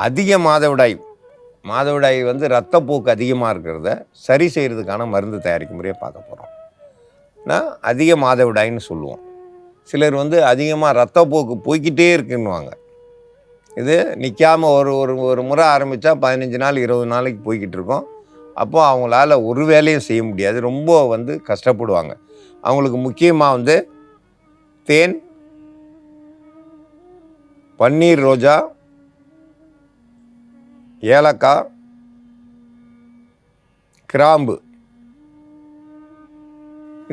அதிக மாதவிடாய் வந்து இரத்தப்போக்கு அதிகமாக இருக்கிறத சரி செய்கிறதுக்கான மருந்து தயாரிக்கும் முறையை பார்க்க போகிறோம். அதிக மாதவிடாயின்னு சொல்லுவோம். சிலர் வந்து அதிகமாக இரத்தப்போக்கு போய்கிட்டே இருக்குன்னுவாங்க. இது நிற்காமல் ஒரு முறை ஆரம்பித்தா 15 நாள் 20 நாளைக்கு போய்கிட்டு இருக்கோம். அப்போது அவங்களால ஒரு வேலையும் செய்ய முடியாது, ரொம்ப வந்து கஷ்டப்படுவாங்க. அவங்களுக்கு முக்கியமாக வந்து தேன், பன்னீர் ரோஜா, ஏலக்காய், கிராம்பு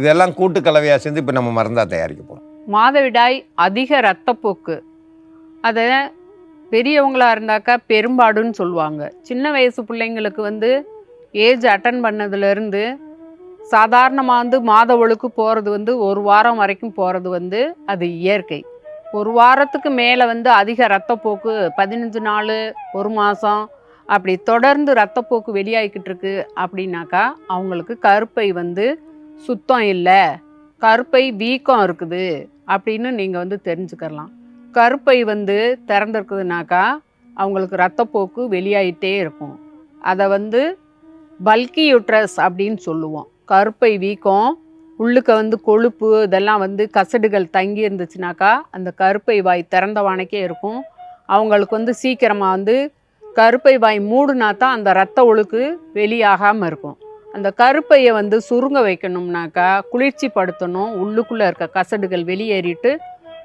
இதெல்லாம் கூட்டு கலவையாக சேர்ந்து இப்போ நம்ம மருந்தாக தயாரிக்க போகிறோம். மாதவிடாய் அதிக இரத்தப்போக்கு, அதை பெரியவங்களாக இருந்தாக்கா பெரும்பாடுன்னு சொல்லுவாங்க. சின்ன வயசு பிள்ளைங்களுக்கு வந்து ஏஜ் அட்டன் பண்ணதுலேருந்து சாதாரணமாக வந்து மாத ஒழுக்கு போகிறது வந்து 1 வாரம் வரைக்கும் போகிறது வந்து அது இயற்கை. 1 வாரத்துக்கு மேலே வந்து அதிக இரத்தப்போக்கு 15 நாள் 1 மாதம் அப்படி தொடர்ந்து இரத்தப்போக்கு வெளியாகிக்கிட்டு இருக்கு அப்படின்னாக்கா அவங்களுக்கு கருப்பை வந்து சுத்தம் இல்லை, கருப்பை வீக்கம் இருக்குது அப்படின்னு நீங்கள் வந்து தெரிஞ்சுக்கலாம். கருப்பை வந்து திறந்துருக்குதுனாக்கா அவங்களுக்கு இரத்தப்போக்கு வெளியாகிட்டே இருக்கும். அதை வந்து பல்கி யூட்ரஸ் அப்படின்னு சொல்லுவோம். கருப்பை வீக்கம், உள்ளுக்க வந்து கொழுப்பு இதெல்லாம் வந்து கசடுகள் தங்கி இருந்துச்சுனாக்கா அந்த கருப்பை வாய் திறந்தவானைக்கே இருக்கும். அவங்களுக்கு வந்து சீக்கிரமாக வந்து கருப்பை வாய் மூடுனா தான் அந்த இரத்த ஒழுக்கு வெளியாகாமல் இருக்கும். அந்த கருப்பையை வந்து சுருங்க வைக்கணும்னாக்கா குளிர்ச்சி படுத்தணும். உள்ளுக்குள்ளே இருக்க கசடுகள் வெளியேறிட்டு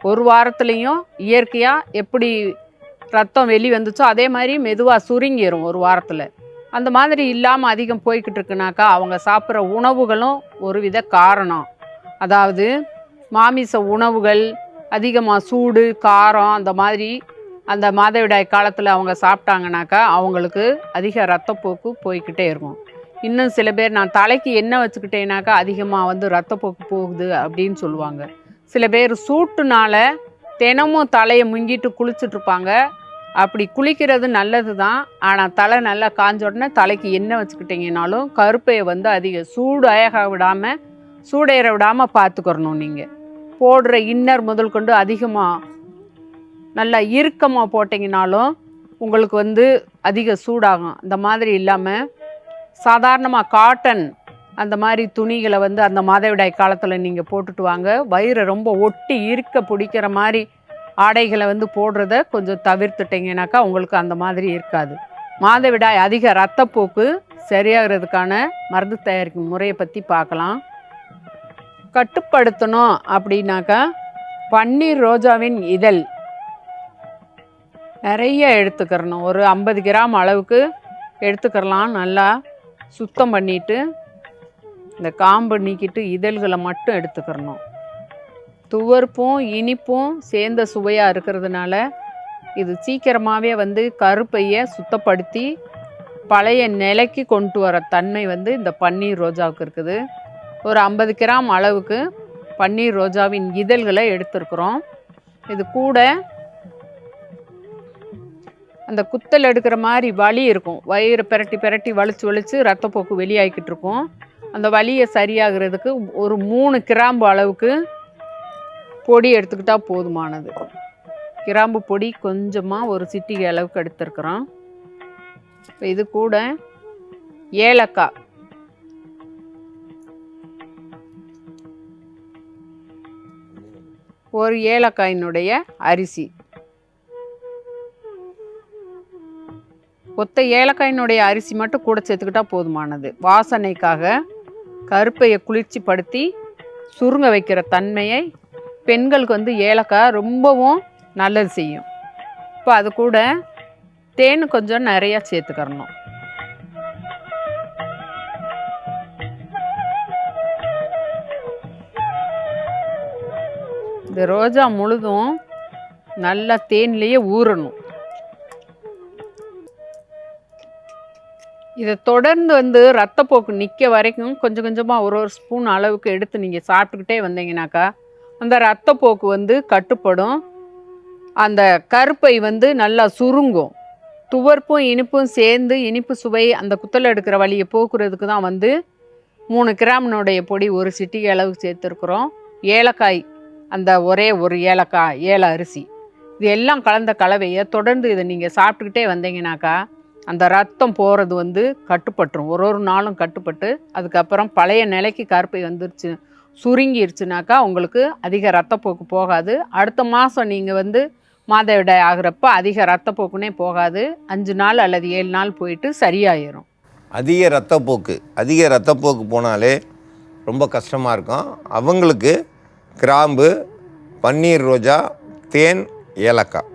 1 வாரத்துலேயும் இயற்கையாக எப்படி ரத்தம் வெளி வந்துச்சோ அதே மாதிரி மெதுவாக சுருங்கிடும் 1 வாரத்தில். அந்த மாதிரி இல்லாமல் அதிகம் போய்கிட்டு இருக்குனாக்கா அவங்க சாப்பிட்ற உணவுகளும் ஒரு வித காரணம். அதாவது மாமிச உணவுகள் அதிகமாக சூடு காரம் அந்த மாதிரி அந்த மாதவிடாய் காலத்தில் அவங்க சாப்பிட்டாங்கனாக்கா அவங்களுக்கு அதிக இரத்தப்போக்கு போய்கிட்டே இருக்கும். இன்னும் சில பேர் நான் தலைக்கு எண்ணெய் வச்சுக்கிட்டேனாக்கா அதிகமாக வந்து இரத்தப்போக்கு போகுது அப்படின்னு சொல்லுவாங்க. சில பேர் சூட்டுனால தினமும் தலையை முங்கிட்டு குளிச்சுட்ருப்பாங்க. அப்படி குளிக்கிறது நல்லது தான். ஆனால் தலை நல்லா காஞ்ச உடனே தலைக்கு எண்ணெய் வச்சுக்கிட்டிங்கனாலும் கருப்பையை வந்து அதிக சூடேற விடாமல் பார்த்துக்கிறணும். நீங்கள் போடுற இன்னர் முதல் கொண்டு அதிகமாக நல்லா இறுக்கமாக போட்டிங்கனாலும் உங்களுக்கு வந்து அதிக சூடாகும். அந்த மாதிரி இல்லாமல் சாதாரணமாக காட்டன் அந்த மாதிரி துணிகளை வந்து அந்த மாதவிடாய் காலத்தில் நீங்கள் போட்டுட்டு வாங்க. வயிறை ரொம்ப ஒட்டி இருக்க பிடிக்கிற மாதிரி ஆடைகளை வந்து போடுறத கொஞ்சம் தவிர்த்துட்டிங்கனாக்கா உங்களுக்கு அந்த மாதிரி இருக்காது. மாதவிடாய் அதிக இரத்தப்போக்கு சரியாகிறதுக்கான மருந்து தயாரிக்கும் முறையை பற்றி பார்க்கலாம். கட்டுப்படுத்தணும் அப்படின்னாக்கா பன்னீர் ரோஜாவின் இதழ் நிறைய எடுத்துக்கிறணும். ஒரு 50 கிராம் அளவுக்கு எடுத்துக்கிறலாம். நல்லா சுத்தம் பண்ணிவிட்டு இந்த காம்பு நீக்கிட்டு இதழ்களை மட்டும் எடுத்துக்கிறணும். துவர்ப்பும் இனிப்பும் சேர்ந்த சுவையாக இருக்கிறதுனால இது சீக்கிரமாகவே வந்து கருப்பையை சுத்தப்படுத்தி பழைய நிலைக்கு கொண்டு வர தன்மை வந்து இந்த பன்னீர் ரோஜாவுக்கு இருக்குது. ஒரு 50 கிராம் அளவுக்கு பன்னீர் ரோஜாவின் இதழ்களை எடுத்துருக்குறோம். இது கூட அந்த குத்தல் எடுக்கிற மாதிரி வலி இருக்கும். வயிறு பிரட்டி வலிச்சு ரத்தப்போக்கு வெளியாகிக்கிட்டு இருக்கும். அந்த வலியை சரியாகிறதுக்கு ஒரு 3 கிராம்பு அளவுக்கு பொடி எடுத்துக்கிட்டால் போதுமானது. கிராம்பு பொடி கொஞ்சமாக ஒரு சிட்டிகை அளவுக்கு எடுத்துருக்குறோம். இப்போ இது கூட ஏலக்காய், ஒரு ஏலக்காயினுடைய அரிசி, ஒத்த ஏலக்காயினுடைய அரிசி மட்டும் கூட சேர்த்துக்கிட்டால் போதுமானது. வாசனைக்காக கருப்பையை குளிர்ச்சி படுத்தி சுருங்க வைக்கிற தன்மையை பெண்களுக்கு வந்து ஏலக்காய் ரொம்பவும் நல்லது செய்யும். இப்போ அது கூட தேன் கொஞ்சம் நிறையா சேர்த்துக்கிறணும். இந்த ரோஜா முழுதும் நல்லா தேன்லேயே ஊறணும். இதை தொடர்ந்து வந்து ரத்தப்போக்கு நிற்க வரைக்கும் கொஞ்சம் கொஞ்சமாக ஒரு ஸ்பூன் அளவுக்கு எடுத்து நீங்கள் சாப்பிட்டுக்கிட்டே வந்தீங்கன்னாக்கா அந்த ரத்தப்போக்கு வந்து கட்டுப்படும். அந்த கருப்பை வந்து நல்லா சுருங்கும். துவர்ப்பும் இனிப்பும் சேர்ந்து இனிப்பு சுவை அந்த குத்தல் எடுக்கிற வலியை போக்குறதுக்கு தான் வந்து 3 கிராமினுடைய பொடி ஒரு சிட்டிகை அளவுக்கு சேர்த்துருக்குறோம். ஏலக்காய் அந்த ஒரே ஒரு ஏலக்காய், ஏல அரிசி இது எல்லாம் கலந்த கலவையை தொடர்ந்து இதை நீங்கள் சாப்பிட்டுக்கிட்டே வந்தீங்கன்னாக்கா அந்த ரத்தம் போகிறது வந்து கட்டுப்பட்டுரும். ஒரு நாளும் கட்டுப்பட்டு அதுக்கப்புறம் பழைய நிலைக்கு கருப்பை வந்துருச்சு, சுருங்கிருச்சுனாக்கா உங்களுக்கு அதிக ரத்தப்போக்கு போகாது. அடுத்த மாதம் நீங்கள் வந்து மாதவிடாய் ஆகிறப்ப அதிக ரத்தப்போக்குனே போகாது. 5 நாள் அல்லது 7 நாள் போயிட்டு சரியாயிரும். அதிக ரத்தப்போக்கு போனாலே ரொம்ப கஷ்டமாக இருக்கும். அவங்களுக்கு கிராம்பு, பன்னீர் ரோஜா, தேன், ஏலக்காய்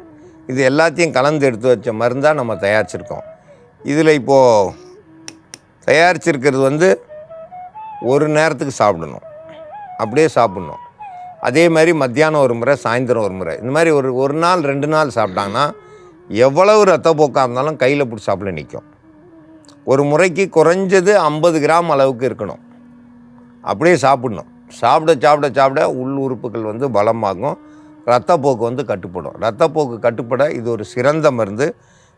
இது எல்லாத்தையும் கலந்து எடுத்து வச்ச மருந்தாக நம்ம தயாரிச்சிருக்கோம். இதில் இப்போது தயாரிச்சிருக்கிறது வந்து ஒரு நேரத்துக்கு சாப்பிடணும், அப்படியே சாப்பிட்ணும். அதே மாதிரி மத்தியானம் ஒரு முறை, சாயந்தரம் ஒரு முறை, இந்த மாதிரி ஒரு நாள் 2 நாள் சாப்பிட்டாங்கன்னா எவ்வளவு ரத்தப்போக்காக இருந்தாலும் கையில் பிடிச்சி சாப்பிட நிற்கும். ஒரு முறைக்கு குறைஞ்சது 50 கிராம் அளவுக்கு இருக்கணும். அப்படியே சாப்பிடணும். சாப்பிட உள் உறுப்புகள் வந்து பலமாகும், ரத்தப்போக்கு வந்து கட்டுப்படும். ரத்தப்போக்கு கட்டுப்பட இது ஒரு சிறந்த மருந்து.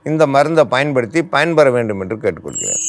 இந்த மருந்தை பயன்படுத்தி பயன்பெற வேண்டும் என்று கேட்டுக்கொள்கிறேன்.